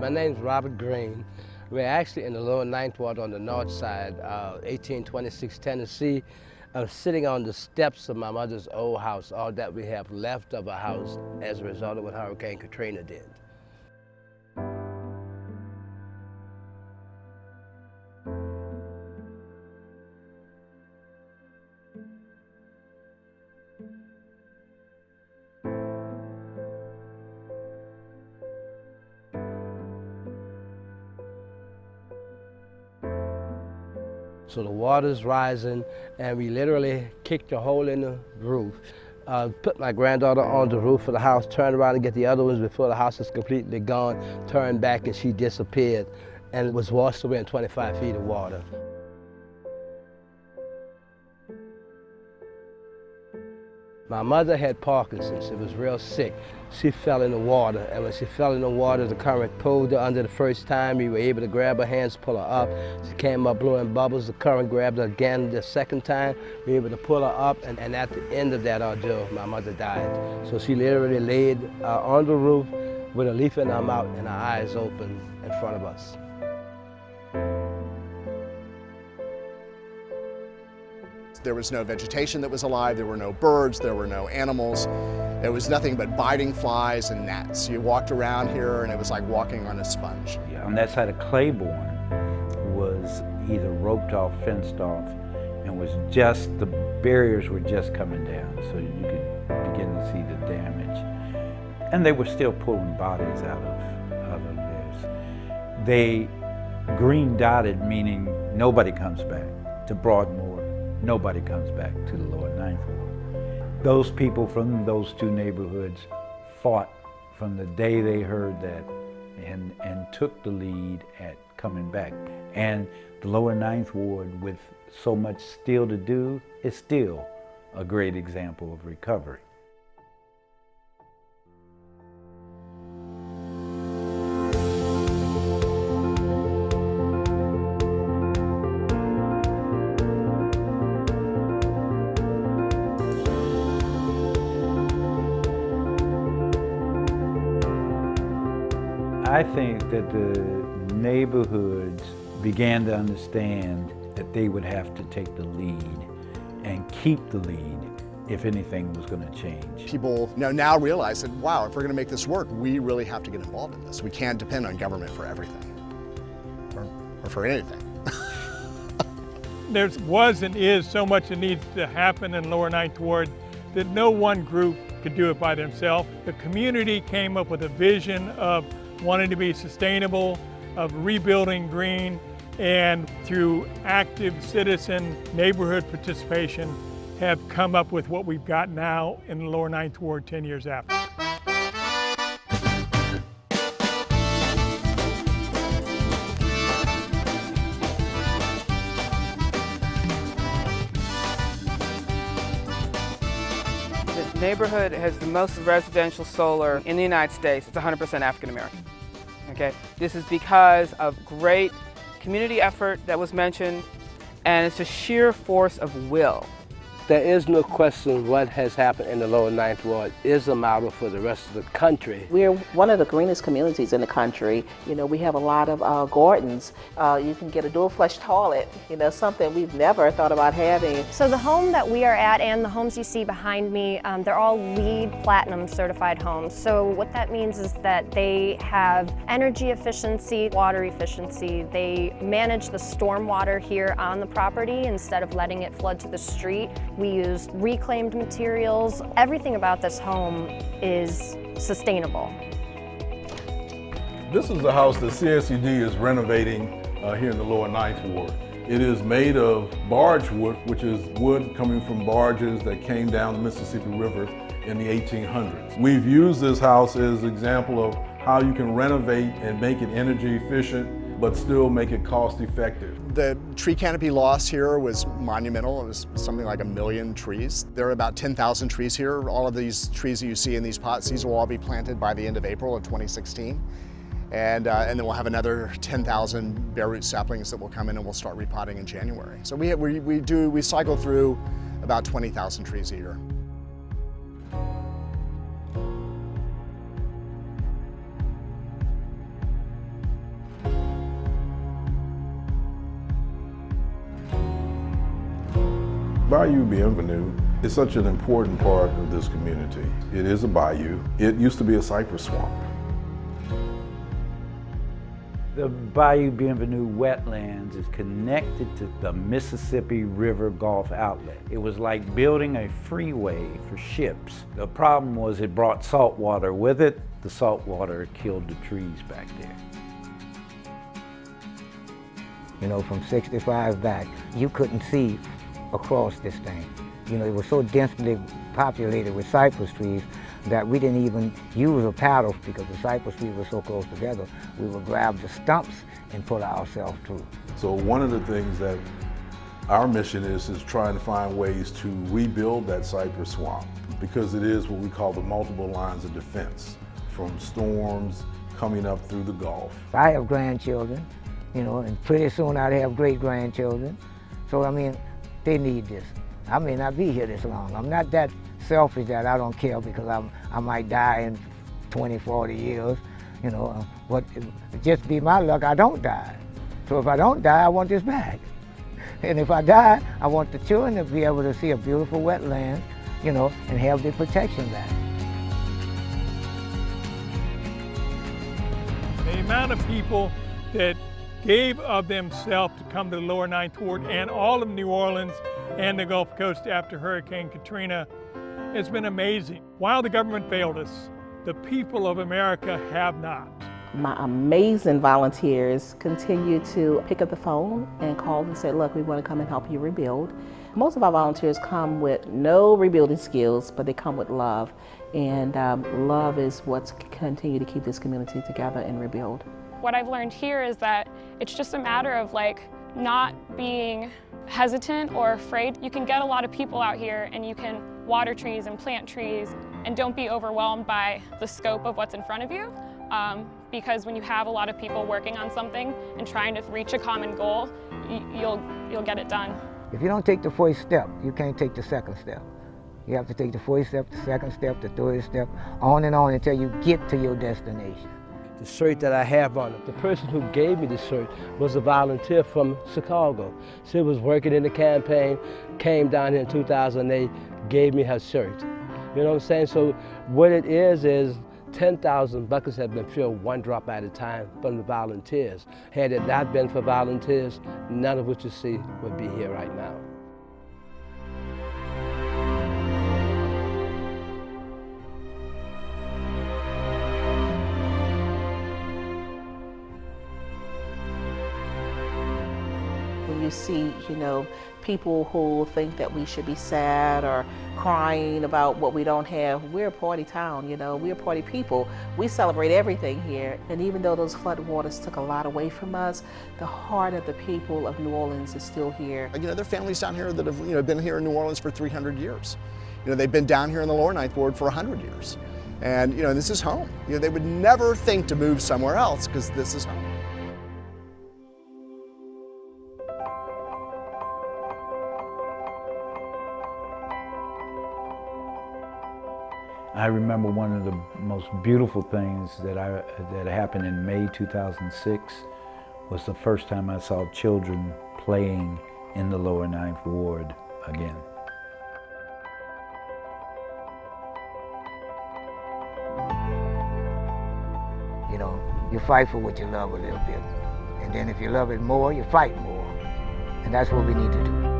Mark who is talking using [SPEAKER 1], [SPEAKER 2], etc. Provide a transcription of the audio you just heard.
[SPEAKER 1] My name's Robert Green. We're actually in the lower Ninth Ward on the north side, 1826 Tennessee. I'm sitting on the steps of my mother's old house, all that we have left of a house as a result of what Hurricane Katrina did. So the water's rising, and we literally kicked a hole in the roof. Put my granddaughter on the roof of the house, turned around and get the other ones before the house is completely gone, turned back and she disappeared and was washed away in 25 feet of water. My mother had Parkinson's. She was real sick. She fell in the water, and when she fell in the water, the current pulled her under the first time. We were able to grab her hands, pull her up. She came up blowing bubbles. The current grabbed her again the second time. We were able to pull her up, and at the end of that ordeal, my mother died. So she literally laid on the roof with a leaf in her mouth and her eyes open in front of us.
[SPEAKER 2] There was no vegetation that was alive, there were no birds, there were no animals. There was nothing but biting flies and gnats. You walked around here and it was like walking on a sponge.
[SPEAKER 3] Yeah, on that side of Claiborne was either roped off, fenced off, and was just, the barriers were just coming down, so you could begin to see the damage. And they were still pulling bodies out of this. They green dotted, meaning nobody comes back to Broadmoor. Nobody comes back to the lower Ninth Ward. Those people from those two neighborhoods fought from the day they heard that and took the lead at coming back. And the lower Ninth Ward, with so much still to do, is still a great example of recovery. I think that the neighborhoods began to understand that they would have to take the lead and keep the lead if anything was going to change.
[SPEAKER 2] People now realize that, wow, if we're going to make this work, we really have to get involved in this. We can't depend on government for everything, or for anything.
[SPEAKER 4] There was and is so much that needs to happen in Lower Ninth Ward that no one group could do it by themselves. The community came up with a vision of wanting to be sustainable, of rebuilding green, and through active citizen neighborhood participation have come up with what we've got now in the Lower Ninth Ward 10 years after.
[SPEAKER 5] The neighborhood has the most residential solar in the United States. It's 100% African American. Okay? This is because of great community effort that was mentioned, and it's a sheer force of will.
[SPEAKER 1] There is no question what has happened in the lower Ninth Ward is a model for the rest of the country.
[SPEAKER 6] We're one of the greenest communities in the country. You know, we have a lot of gardens. You can get a dual flush toilet, you know, something we've never thought about having.
[SPEAKER 7] So the home that we are at and the homes you see behind me, they're all LEED Platinum certified homes. So what that means is that they have energy efficiency, water efficiency. They manage the storm water here on the property instead of letting it flood to the street. We use reclaimed materials. Everything about this home is sustainable.
[SPEAKER 8] This is a house that CSCD is renovating here in the lower Ninth Ward. It is made of barge wood, which is wood coming from barges that came down the Mississippi River in the 1800s. We've used this house as an example of how you can renovate and make it energy efficient, but still make it cost effective.
[SPEAKER 2] The tree canopy loss here was monumental. It was something like 1 million trees. There are about 10,000 trees here. All of these trees that you see in these pots, these will all be planted by the end of April of 2016. And then we'll have another 10,000 bare root saplings that will come in and we'll start repotting in January. So we cycle through about 20,000 trees a year.
[SPEAKER 8] Bayou Bienvenue is such an important part of this community. It is a bayou. It used to be a cypress swamp.
[SPEAKER 3] The Bayou Bienvenue wetlands is connected to the Mississippi River Gulf outlet. It was like building a freeway for ships. The problem was it brought salt water with it. The salt water killed the trees back there.
[SPEAKER 9] You know, from 65 back, you couldn't see across this thing. You know, it was so densely populated with cypress trees that we didn't even use a paddle because the cypress trees were so close together. We would grab the stumps and pull ourselves through.
[SPEAKER 8] So one of the things that our mission is trying to find ways to rebuild that cypress swamp, because it is what we call the multiple lines of defense from storms coming up through the Gulf.
[SPEAKER 9] I have grandchildren, you know, and pretty soon I'd have great-grandchildren. So, I mean, they need this. I may not be here this long. I'm not that selfish that I don't care because I might die in 20, 40 years, you know, but it just be my luck I don't die. So if I don't die, I want this back. And if I die, I want the children to be able to see a beautiful wetland, you know, and have their protection back.
[SPEAKER 4] The amount of people that gave of themselves to come to the lower Ninth Ward and all of New Orleans and the Gulf Coast after Hurricane Katrina has been amazing. While the government failed us, the people of America have not.
[SPEAKER 6] My amazing volunteers continue to pick up the phone and call and say, look, we want to come and help you rebuild. Most of our volunteers come with no rebuilding skills, but they come with love. And love is what's continue to keep this community together and rebuild.
[SPEAKER 10] What I've learned here is that it's just a matter of not being hesitant or afraid. You can get a lot of people out here and you can water trees and plant trees and don't be overwhelmed by the scope of what's in front of you. Because when you have a lot of people working on something and trying to reach a common goal, you'll get it done.
[SPEAKER 9] If you don't take the first step, you can't take the second step. You have to take the first step, the second step, the third step, on and on until you get to your destination.
[SPEAKER 1] The shirt that I have on it, the person who gave me the shirt was a volunteer from Chicago. She was working in the campaign, came down here in 2008, gave me her shirt. You know what I'm saying? So what it is 10,000 buckets have been filled one drop at a time from the volunteers. Had it not been for volunteers, none of what you see would be here right now.
[SPEAKER 6] When you see, you know, people who think that we should be sad or crying about what we don't have, we're a party town, you know, we're party people. We celebrate everything here. And even though those flood waters took a lot away from us, the heart of the people of New Orleans is still here.
[SPEAKER 2] You know, there are families down here that have, you know, been here in New Orleans for 300 years. You know, they've been down here in the lower Ninth Ward for 100 years. And, you know, this is home. You know, they would never think to move somewhere else because this is home.
[SPEAKER 3] I remember one of the most beautiful things that happened in May 2006 was the first time I saw children playing in the lower Ninth Ward again.
[SPEAKER 9] You know, you fight for what you love a little bit. And then if you love it more, you fight more. And that's what we need to do.